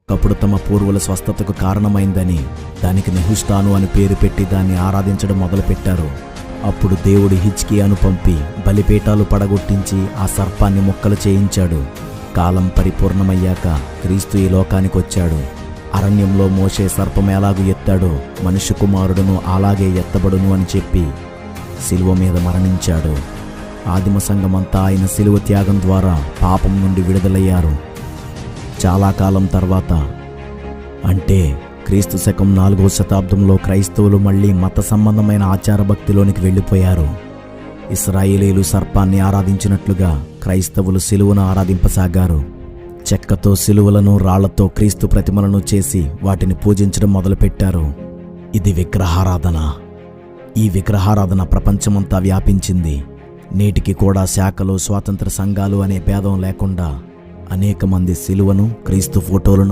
ఒకప్పుడు తమ పూర్వుల స్వస్థతకు కారణమైందని దానికి నెహుష్తాను అని పేరు పెట్టి దాన్ని ఆరాధించడం మొదలుపెట్టారు. అప్పుడు దేవుడు హిజ్కియాను పంపి బలిపీఠాలు పడగొట్టించి ఆ సర్పాన్ని ముక్కలు చేయించాడు. కాలం పరిపూర్ణమయ్యాక క్రీస్తు ఈ లోకానికొచ్చాడు. అరణ్యంలో మోషే సర్పం ఎలాగు ఎత్తాడో మనుష్య కుమారుడును అలాగే ఎత్తబడును అని చెప్పి శిలువ మీద మరణించాడు. ఆదిమ సంఘమంతా ఆయన శిలువ త్యాగం ద్వారా పాపం నుండి విడుదలయ్యారు. చాలా కాలం తర్వాత అంటే క్రీస్తు శకం 4వ శతాబ్దంలో క్రైస్తవులు మళ్లీ మత సంబంధమైన ఆచారభక్తిలోనికి వెళ్ళిపోయారు. ఇశ్రాయేలీలు సర్పాన్ని ఆరాధించినట్లుగా క్రైస్తవులు శిలువను ఆరాధింపసాగారు. చెక్కతో శిలువలను రాళ్లతో క్రీస్తు ప్రతిమలను చేసి వాటిని పూజించడం మొదలుపెట్టారు. ఇది విగ్రహారాధన. ఈ విగ్రహారాధన ప్రపంచమంతా వ్యాపించింది. నేటికి కూడా శాఖలు, స్వాతంత్ర సంఘాలు అనే భేదం లేకుండా అనేక మంది శిలువను, క్రీస్తు ఫోటోలను